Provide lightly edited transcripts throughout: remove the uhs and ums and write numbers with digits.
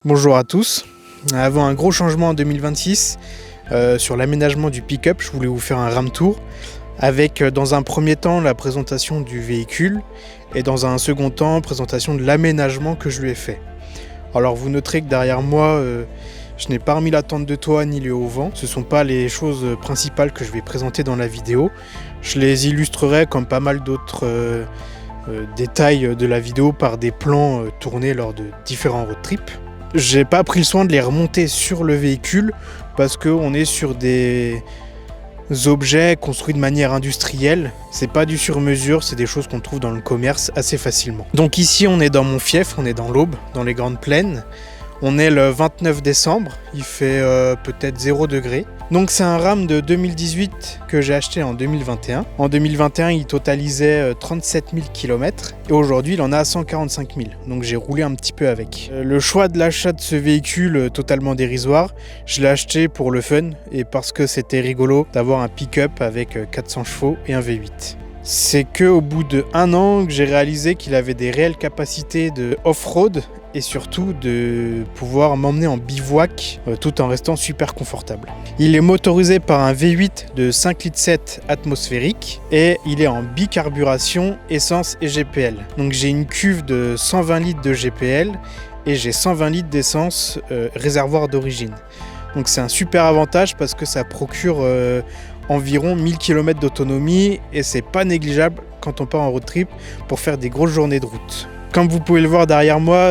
Bonjour à tous. Avant un gros changement en 2026 sur l'aménagement du pick-up, je voulais vous faire un ram tour avec dans un premier temps la présentation du véhicule et dans un second temps présentation de l'aménagement que je lui ai fait. Alors vous noterez que derrière moi je n'ai pas remis la tente de toit ni le haut-vent. Ce ne sont pas les choses principales que je vais présenter dans la vidéo. Je les illustrerai comme pas mal d'autres détails de la vidéo par des plans tournés lors de différents road trips. J'ai pas pris le soin de les remonter sur le véhicule parce qu'on est sur des objets construits de manière industrielle. C'est pas du sur-mesure, c'est des choses qu'on trouve dans le commerce assez facilement. Donc ici on est dans mon fief, on est dans l'Aube, dans les Grandes Plaines. On est le 29 décembre, il fait peut-être 0 degré. Donc c'est un ram de 2018 que j'ai acheté en 2021. En 2021, il totalisait 37 000 km et aujourd'hui, il en a 145 000. Donc j'ai roulé un petit peu avec. Le choix de l'achat de ce véhicule totalement dérisoire, je l'ai acheté pour le fun et parce que c'était rigolo d'avoir un pick-up avec 400 chevaux et un V8. C'est qu'au bout d'1 an que j'ai réalisé qu'il avait des réelles capacités de off-road et surtout de pouvoir m'emmener en bivouac tout en restant super confortable. Il est motorisé par un V8 de 5,7 litres atmosphérique et il est en bicarburation essence et GPL. Donc j'ai une cuve de 120 litres de GPL et j'ai 120 litres d'essence réservoir d'origine. Donc c'est un super avantage parce que ça procure environ 1000 km d'autonomie et c'est pas négligeable quand on part en road trip pour faire des grosses journées de route. Comme vous pouvez le voir derrière moi,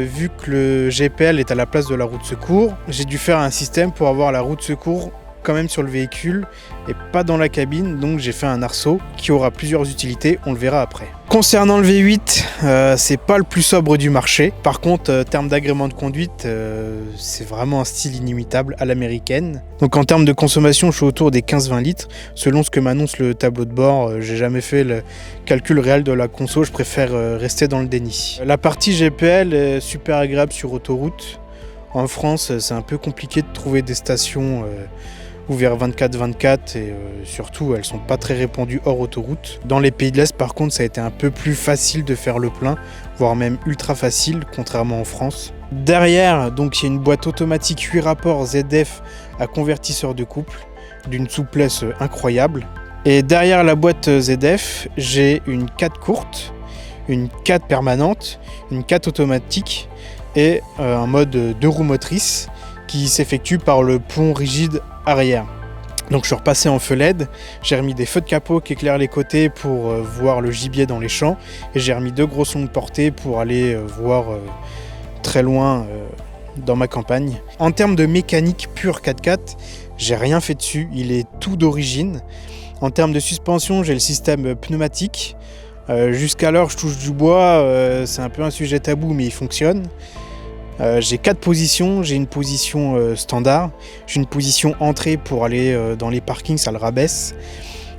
vu que le GPL est à la place de la roue de secours, j'ai dû faire un système pour avoir la roue de secours quand même sur le véhicule et pas dans la cabine, donc j'ai fait un arceau qui aura plusieurs utilités, on le verra après. Concernant le V8, c'est pas le plus sobre du marché. Par contre, en termes d'agrément de conduite, c'est vraiment un style inimitable à l'américaine. Donc en termes de consommation, je suis autour des 15-20 litres. Selon ce que m'annonce le tableau de bord, j'ai jamais fait le calcul réel de la conso, je préfère rester dans le déni. La partie GPL est super agréable sur autoroute. En France, c'est un peu compliqué de trouver des stations ouvert 24/24 et surtout elles sont pas très répandues hors autoroute. Dans les pays de l'Est par contre ça a été un peu plus facile de faire le plein, voire même ultra facile contrairement en France. Derrière donc il y a une boîte automatique 8 rapports ZF à convertisseur de couple d'une souplesse incroyable. Et derrière la boîte ZF j'ai une 4 courte, une 4 permanente, une 4 automatique et un mode 2 roues motrices qui s'effectue par le pont rigide arrière. Donc je suis repassé en feu LED, j'ai remis des feux de capot qui éclairent les côtés pour voir le gibier dans les champs et j'ai remis 2 grosses longues portées pour aller voir très loin dans ma campagne. En termes de mécanique pure 4x4, j'ai rien fait dessus, il est tout d'origine. En termes de suspension, j'ai le système pneumatique. Jusqu'alors je touche du bois, c'est un peu un sujet tabou mais il fonctionne. J'ai 4 positions, j'ai une position standard, j'ai une position entrée pour aller dans les parkings, ça le rabaisse.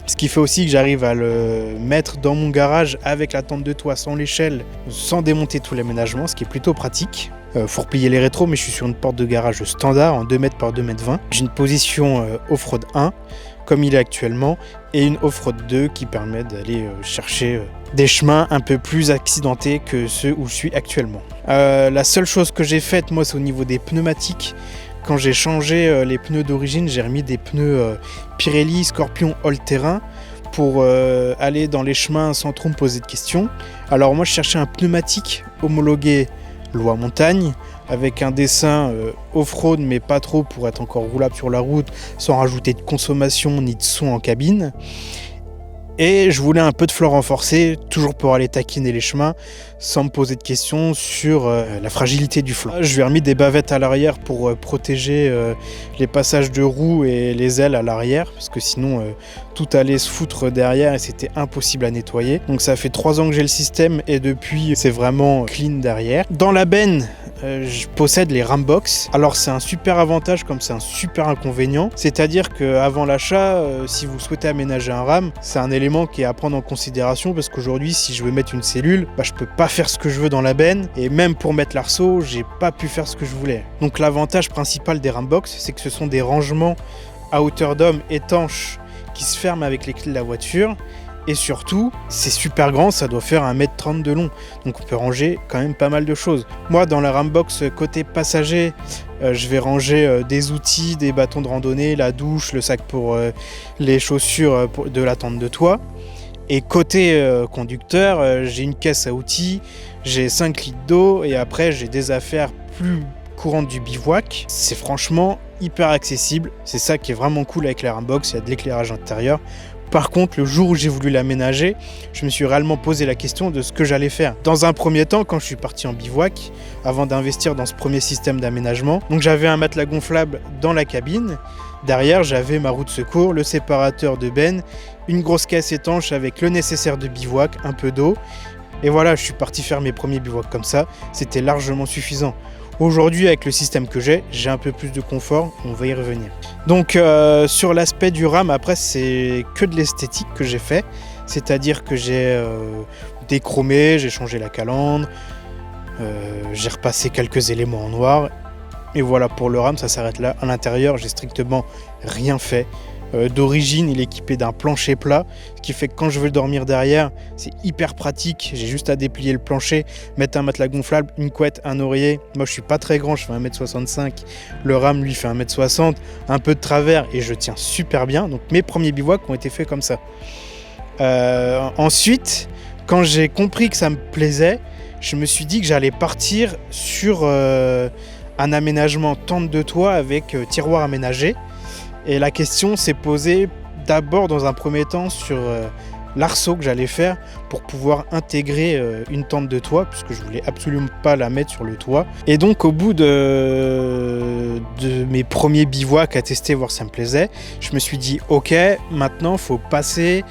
Ce qui fait aussi que j'arrive à le mettre dans mon garage avec la tente de toit sans l'échelle, sans démonter tout l'aménagement, ce qui est plutôt pratique. Faut replier les rétros, mais je suis sur une porte de garage standard en 2 m par 2 m 20. J'ai une position off-road 1, comme il est actuellement, et une off-road 2 qui permet d'aller chercher des chemins un peu plus accidentés que ceux où je suis actuellement. La seule chose que j'ai faite, moi, c'est au niveau des pneumatiques. Quand j'ai changé les pneus d'origine, j'ai remis des pneus Pirelli Scorpion all-terrain pour aller dans les chemins sans trop me poser de questions. Alors moi, je cherchais un pneumatique homologué loi montagne avec un dessin off-road mais pas trop pour être encore roulable sur la route sans rajouter de consommation ni de son en cabine. Et je voulais un peu de floor renforcé, toujours pour aller taquiner les chemins, sans me poser de questions sur la fragilité du flanc. Je lui ai remis des bavettes à l'arrière pour protéger les passages de roues et les ailes à l'arrière, parce que sinon tout allait se foutre derrière et c'était impossible à nettoyer. Donc ça fait 3 ans que j'ai le système et depuis c'est vraiment clean derrière. Dans la benne, je possède les Rambox. Alors c'est un super avantage comme c'est un super inconvénient. C'est-à-dire qu'avant l'achat, si vous souhaitez aménager un ram, c'est un élément qui est à prendre en considération parce qu'aujourd'hui, si je veux mettre une cellule, je peux pas faire ce que je veux dans la benne et même pour mettre l'arceau, j'ai pas pu faire ce que je voulais. Donc l'avantage principal des Rambox, c'est que ce sont des rangements à hauteur d'homme étanches qui se ferment avec les clés de la voiture Et surtout, c'est super grand, ça doit faire 1,30 m de long. Donc on peut ranger quand même pas mal de choses. Moi, dans la Rambox côté passager, je vais ranger des outils, des bâtons de randonnée, la douche, le sac pour les chaussures de la tente de toit. Et côté conducteur, j'ai une caisse à outils, j'ai 5 litres d'eau et après j'ai des affaires plus courantes du bivouac. C'est franchement hyper accessible. C'est ça qui est vraiment cool avec la Rambox, il y a de l'éclairage intérieur. Par contre, le jour où j'ai voulu l'aménager, je me suis réellement posé la question de ce que j'allais faire. Dans un premier temps, quand je suis parti en bivouac, avant d'investir dans ce premier système d'aménagement, donc j'avais un matelas gonflable dans la cabine. Derrière, j'avais ma roue de secours, le séparateur de benne, une grosse caisse étanche avec le nécessaire de bivouac, un peu d'eau. Et voilà, je suis parti faire mes premiers bivouacs comme ça. C'était largement suffisant. Aujourd'hui, avec le système que j'ai un peu plus de confort, on va y revenir. Donc sur l'aspect du RAM, après c'est que de l'esthétique que j'ai fait, c'est-à-dire que j'ai déchromé, j'ai changé la calandre, j'ai repassé quelques éléments en noir, et voilà pour le RAM, ça s'arrête là. À l'intérieur, j'ai strictement rien fait. D'origine, il est équipé d'un plancher plat, ce qui fait que quand je veux dormir derrière, c'est hyper pratique. J'ai juste à déplier le plancher, mettre un matelas gonflable, une couette, un oreiller. Moi, je suis pas très grand, je fais 1,65 m. Le RAM, lui, fait 1,60 m, un peu de travers et je tiens super bien. Donc, mes premiers bivouacs ont été faits comme ça. Ensuite, quand j'ai compris que ça me plaisait, je me suis dit que j'allais partir sur un aménagement tente de toit avec tiroir aménagé. Et la question s'est posée d'abord dans un premier temps sur l'arceau que j'allais faire pour pouvoir intégrer une tente de toit, puisque je voulais absolument pas la mettre sur le toit. Et donc au bout de mes premiers bivouacs à tester, voir si ça me plaisait, je me suis dit ok, maintenant il faut passer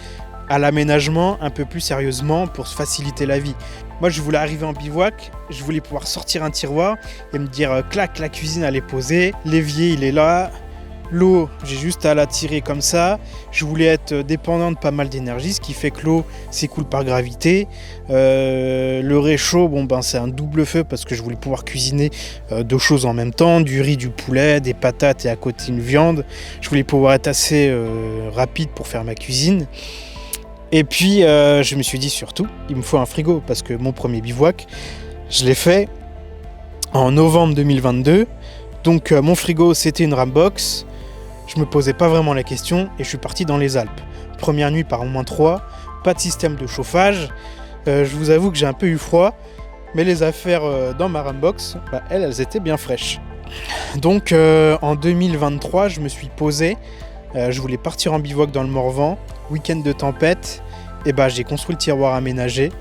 à l'aménagement un peu plus sérieusement pour se faciliter la vie. Moi je voulais arriver en bivouac, je voulais pouvoir sortir un tiroir et me dire clac, la cuisine elle est posée, l'évier il est là. L'eau, j'ai juste à la tirer comme ça. Je voulais être dépendant de pas mal d'énergie, ce qui fait que l'eau s'écoule par gravité. Le réchaud, c'est un double feu parce que je voulais pouvoir cuisiner deux choses en même temps, du riz, du poulet, des patates et à côté une viande. Je voulais pouvoir être assez rapide pour faire ma cuisine. Et puis, je me suis dit surtout, il me faut un frigo parce que mon premier bivouac, je l'ai fait en novembre 2022. Donc, mon frigo, c'était une Rambox. Je me posais pas vraiment la question et je suis parti dans les Alpes. Première nuit par -3, pas de système de chauffage. Je vous avoue que j'ai un peu eu froid, mais les affaires dans ma Rambox, elles étaient bien fraîches. Donc en 2023, je me suis posé. Je voulais partir en bivouac dans le Morvan, week-end de tempête. Et j'ai construit le tiroir aménagé.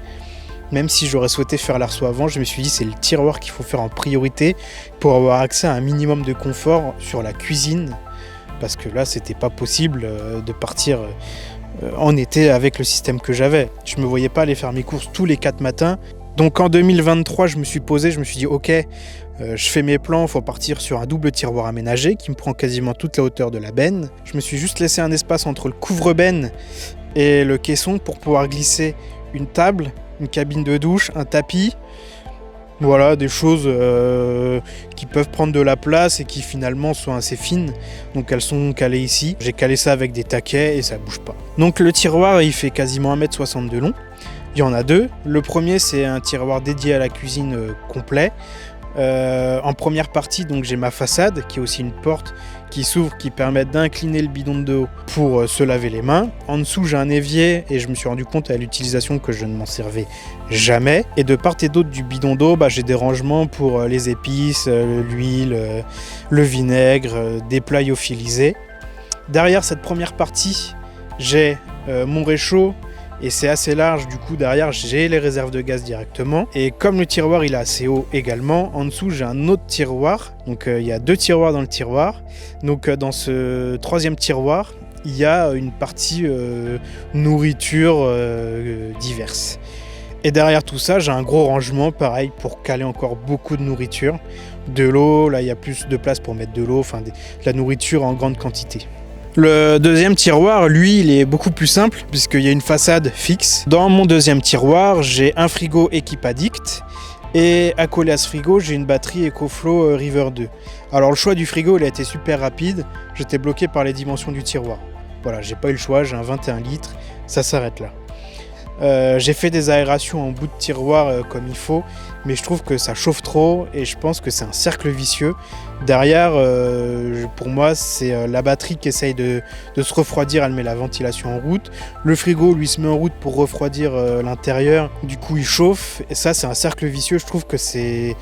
Même si j'aurais souhaité faire l'arceau avant, je me suis dit c'est le tiroir qu'il faut faire en priorité pour avoir accès à un minimum de confort sur la cuisine. Parce que là, c'était pas possible de partir en été avec le système que j'avais. Je me voyais pas aller faire mes courses tous les 4 matins. Donc en 2023, je me suis posé, je me suis dit ok, je fais mes plans, il faut partir sur un double tiroir aménagé qui me prend quasiment toute la hauteur de la benne. Je me suis juste laissé un espace entre le couvre-benne et le caisson pour pouvoir glisser une table, une cabine de douche, un tapis. Voilà, des choses qui peuvent prendre de la place et qui finalement sont assez fines. Donc elles sont calées ici. J'ai calé ça avec des taquets et ça bouge pas. Donc le tiroir, il fait quasiment 1,60 m de long. Il y en a deux. Le premier, c'est un tiroir dédié à la cuisine complet. En première partie, donc j'ai ma façade qui est aussi une porte qui s'ouvre, qui permet d'incliner le bidon d'eau pour se laver les mains. En dessous, j'ai un évier et je me suis rendu compte à l'utilisation que je ne m'en servais jamais. Et de part et d'autre du bidon d'eau, j'ai des rangements pour les épices, l'huile, le vinaigre, des plats lyophilisés. Derrière cette première partie, j'ai mon réchaud. Et c'est assez large, du coup derrière j'ai les réserves de gaz directement. Et comme le tiroir il est assez haut également, en dessous j'ai un autre tiroir. Donc il y a 2 tiroirs dans le tiroir. Donc dans ce 3e tiroir, il y a une partie nourriture diverse. Et derrière tout ça, j'ai un gros rangement pareil pour caler encore beaucoup de nourriture. De l'eau, là il y a plus de place pour mettre de l'eau, de la nourriture en grande quantité. Le deuxième tiroir, lui, il est beaucoup plus simple puisqu'il y a une façade fixe. Dans mon deuxième tiroir, j'ai un frigo Equipaddict et accolé à ce frigo, j'ai une batterie EcoFlow River 2. Alors le choix du frigo, il a été super rapide. J'étais bloqué par les dimensions du tiroir. Voilà, j'ai pas eu le choix, j'ai un 21 litres, ça s'arrête là. J'ai fait des aérations en bout de tiroir comme il faut, mais je trouve que ça chauffe trop et je pense que c'est un cercle vicieux. Derrière, pour moi, c'est la batterie qui essaye de se refroidir, elle met la ventilation en route. Le frigo, lui, se met en route pour refroidir l'intérieur, du coup il chauffe. Et ça, c'est un cercle vicieux, je trouve que c'est...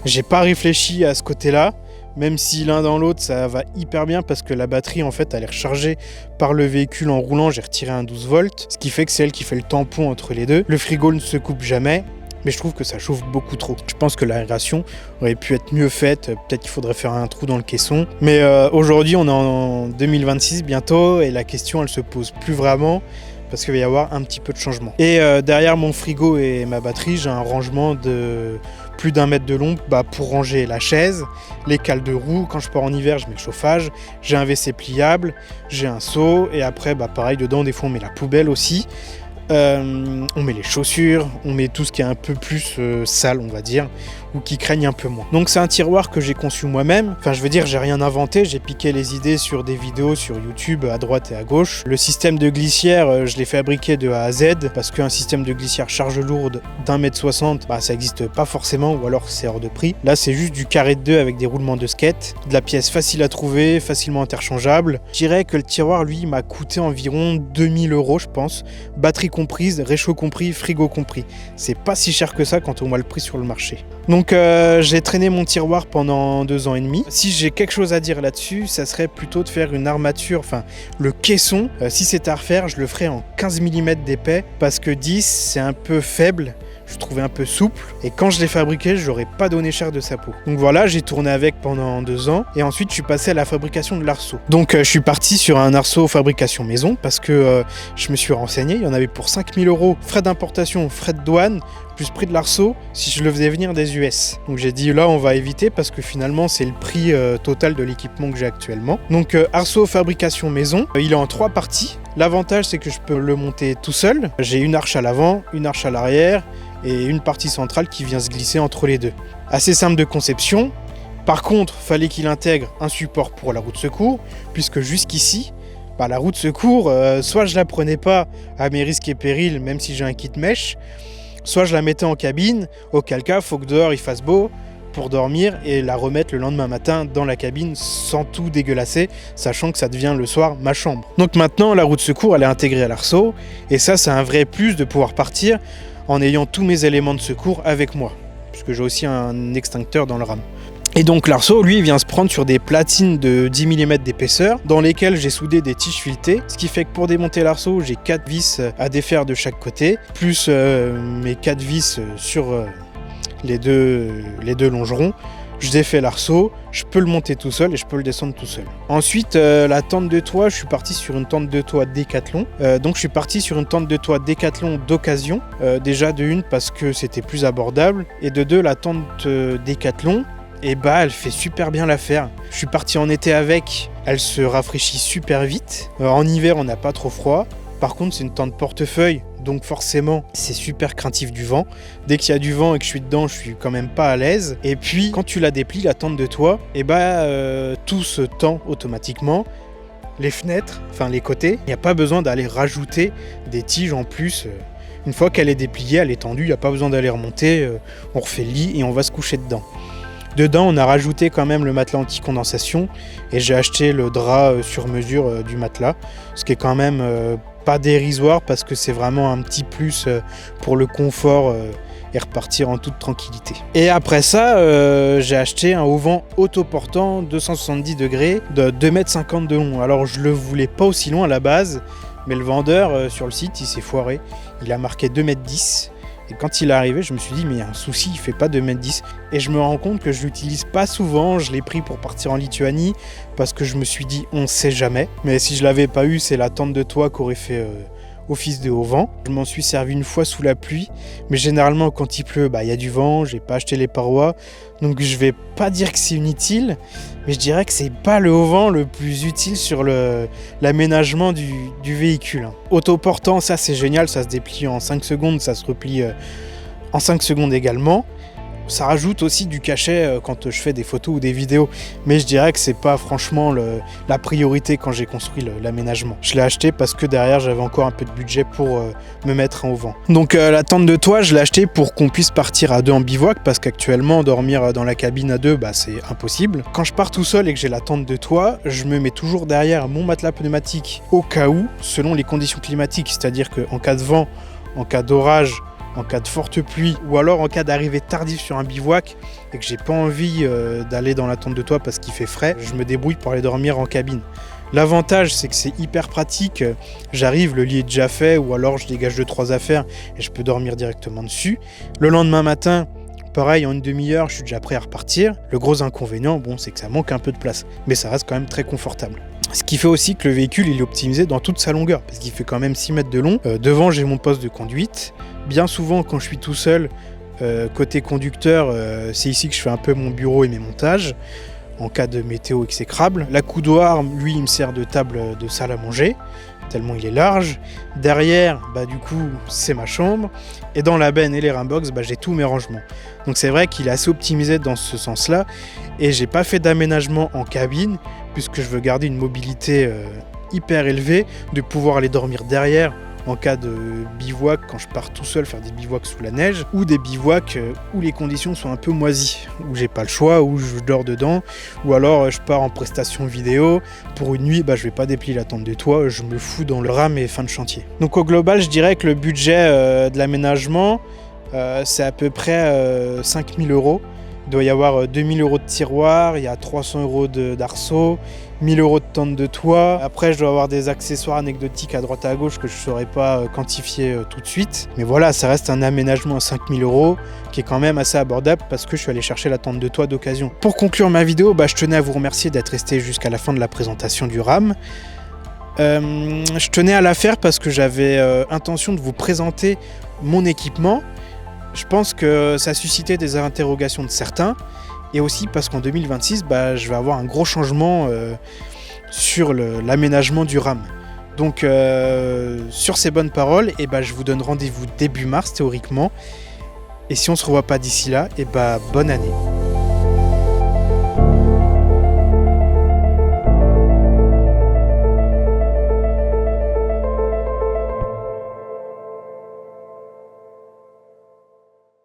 J'ai pas réfléchi à ce côté-là. Même si l'un dans l'autre ça va hyper bien parce que la batterie en fait elle est rechargée par le véhicule en roulant, j'ai retiré un 12 volts, ce qui fait que c'est elle qui fait le tampon entre les deux. Le frigo ne se coupe jamais, mais je trouve que ça chauffe beaucoup trop. Je pense que l'aération aurait pu être mieux faite, peut-être qu'il faudrait faire un trou dans le caisson. Mais aujourd'hui on est en 2026 bientôt et la question elle se pose plus vraiment parce qu'il va y avoir un petit peu de changement. Et derrière mon frigo et ma batterie, j'ai un rangement de plus d'1 mètre de long pour ranger la chaise, les cales de roue. Quand je pars en hiver, je mets le chauffage. J'ai un WC pliable, j'ai un seau et après, pareil, dedans, des fois, on met la poubelle aussi. On met les chaussures, on met tout ce qui est un peu plus sale, on va dire, ou qui craignent un peu moins. Donc c'est un tiroir que j'ai conçu moi-même. Enfin, je veux dire, j'ai rien inventé, j'ai piqué les idées sur des vidéos sur YouTube à droite et à gauche. Le système de glissière, je l'ai fabriqué de A à Z parce qu'un système de glissière charge lourde d'1,60 m, ça n'existe pas forcément ou alors c'est hors de prix. Là, c'est juste du carré de 2 avec des roulements de skate, de la pièce facile à trouver, facilement interchangeable. Je dirais que le tiroir, lui, m'a coûté environ 2000 €, je pense. Batterie comprise, réchaud compris, frigo compris. C'est pas si cher que ça quand on voit le prix sur le marché. Donc j'ai traîné mon tiroir pendant 2 ans et demi. Si j'ai quelque chose à dire là-dessus, ça serait plutôt de faire une armature, enfin le caisson. Si c'était à refaire, je le ferais en 15 mm d'épais parce que 10 c'est un peu faible. Je trouvais un peu souple et quand je l'ai fabriqué, je n'aurais pas donné cher de sa peau. Donc voilà, j'ai tourné avec pendant 2 ans et ensuite je suis passé à la fabrication de l'arceau. Donc je suis parti sur un arceau fabrication maison parce que je me suis renseigné, il y en avait pour 5000 €, frais d'importation, frais de douane, plus prix de l'arceau si je le faisais venir des US. Donc j'ai dit là on va éviter parce que finalement c'est le prix total de l'équipement que j'ai actuellement. Donc arceau fabrication maison, il est en 3 parties. L'avantage c'est que je peux le monter tout seul. J'ai une arche à l'avant, une arche à l'arrière et une partie centrale qui vient se glisser entre les deux. Assez simple de conception. Par contre, fallait qu'il intègre un support pour la roue de secours, puisque jusqu'ici, la roue de secours, soit je la prenais pas à mes risques et périls, même si j'ai un kit mèche, soit je la mettais en cabine, auquel cas, faut que dehors il fasse beau pour dormir et la remettre le lendemain matin dans la cabine sans tout dégueulasser, sachant que ça devient le soir ma chambre. Donc maintenant, la roue de secours, elle est intégrée à l'arceau, et ça, c'est un vrai plus de pouvoir partir en ayant tous mes éléments de secours avec moi, puisque j'ai aussi un extincteur dans le ram. Et donc l'arceau, lui, il vient se prendre sur des platines de 10 mm d'épaisseur, dans lesquelles j'ai soudé des tiges filetées, ce qui fait que pour démonter l'arceau, j'ai 4 vis à défaire de chaque côté, plus mes 4 vis sur les deux longerons. Je défais l'arceau, je peux le monter tout seul et je peux le descendre tout seul. Ensuite, la tente de toit, je suis parti sur une tente de toit Décathlon. Donc je suis parti sur une tente de toit Décathlon d'occasion. Déjà de une parce que c'était plus abordable. Et de deux, la tente Décathlon, elle fait super bien l'affaire. Je suis parti en été avec, elle se rafraîchit super vite. En hiver, on n'a pas trop froid. Par contre, c'est une tente portefeuille, donc forcément, c'est super craintif du vent. Dès qu'il y a du vent et que je suis dedans, je suis quand même pas à l'aise. Et puis, quand tu la déplies, la tente de toit, tout se tend automatiquement. Les fenêtres, enfin les côtés, il n'y a pas besoin d'aller rajouter des tiges en plus. Une fois qu'elle est dépliée, elle est tendue, il n'y a pas besoin d'aller remonter. On refait le lit et on va se coucher dedans. Dedans, on a rajouté quand même le matelas anti-condensation et j'ai acheté le drap sur mesure du matelas, ce qui est quand même pas dérisoire parce que c'est vraiment un petit plus pour le confort et repartir en toute tranquillité. Et après ça, j'ai acheté un auvent autoportant 270 degrés de 2,50 m de long. Alors je le voulais pas aussi loin à la base, mais le vendeur sur le site, il s'est foiré. Il a marqué 2,10 m. Et quand il est arrivé, je me suis dit, mais il y a un souci, il fait pas 2,10 m. Et je me rends compte que je l'utilise pas souvent. Je l'ai pris pour partir en Lituanie parce que je me suis dit, on sait jamais. Mais si je l'avais pas eu, c'est la tente de toit qui aurait fait office de haut vent. Je m'en suis servi une fois sous la pluie. Mais généralement, quand il pleut, il y a du vent. J'ai pas acheté les parois. Donc je vais pas dire que c'est inutile. Mais je dirais que c'est pas le haut vent le plus utile sur l'aménagement du véhicule. Autoportant, ça c'est génial. Ça se déplie en 5 secondes. Ça se replie en 5 secondes également. Ça rajoute aussi du cachet quand je fais des photos ou des vidéos, mais je dirais que c'est pas franchement la priorité quand j'ai construit l'aménagement. Je l'ai acheté parce que derrière j'avais encore un peu de budget pour me mettre un auvent. Donc la tente de toit, je l'ai acheté pour qu'on puisse partir à deux en bivouac, parce qu'actuellement dormir dans la cabine à deux, c'est impossible. Quand je pars tout seul et que j'ai la tente de toit, je me mets toujours derrière mon matelas pneumatique au cas où, selon les conditions climatiques, c'est-à-dire qu'en cas de vent, en cas d'orage, en cas de forte pluie, ou alors en cas d'arrivée tardive sur un bivouac et que j'ai pas envie d'aller dans la tente de toit parce qu'il fait frais, je me débrouille pour aller dormir en cabine. L'avantage, c'est que c'est hyper pratique, j'arrive, le lit est déjà fait, ou alors je dégage 2-3 affaires et je peux dormir directement dessus. Le lendemain matin, pareil, en une demi-heure, je suis déjà prêt à repartir. Le gros inconvénient, c'est que ça manque un peu de place, mais ça reste quand même très confortable. Ce qui fait aussi que le véhicule il est optimisé dans toute sa longueur, parce qu'il fait quand même 6 mètres de long. Devant, j'ai mon poste de conduite. Bien souvent, quand je suis tout seul, côté conducteur, c'est ici que je fais un peu mon bureau et mes montages, en cas de météo exécrable. L'accoudoir, lui, il me sert de table de salle à manger, tellement il est large. Derrière, du coup, c'est ma chambre. Et dans la benne et les rimbox, j'ai tous mes rangements. Donc c'est vrai qu'il est assez optimisé dans ce sens-là. Et j'ai pas fait d'aménagement en cabine, puisque je veux garder une mobilité hyper élevée, de pouvoir aller dormir derrière en cas de bivouac, quand je pars tout seul faire des bivouacs sous la neige, ou des bivouacs où les conditions sont un peu moisies, où j'ai pas le choix, où je dors dedans, ou alors je pars en prestation vidéo, pour une nuit, je vais pas déplier la tente de toit, je me fous dans le ram et fin de chantier. Donc au global, je dirais que le budget de l'aménagement, c'est à peu près 5 000 €. Il doit y avoir 2 000 € de tiroir, il y a 300 € d'arceau, 1 000 € de tente de toit. Après, je dois avoir des accessoires anecdotiques à droite et à gauche que je ne saurais pas quantifier tout de suite. Mais voilà, ça reste un aménagement à 5 000 € qui est quand même assez abordable parce que je suis allé chercher la tente de toit d'occasion. Pour conclure ma vidéo, je tenais à vous remercier d'être resté jusqu'à la fin de la présentation du RAM. Je tenais à la faire parce que j'avais intention de vous présenter mon équipement. Je pense que ça a suscité des interrogations de certains, et aussi parce qu'en 2026, je vais avoir un gros changement sur l'aménagement du RAM. Donc sur ces bonnes paroles, je vous donne rendez-vous début mars théoriquement, et si on ne se revoit pas d'ici là, bonne année.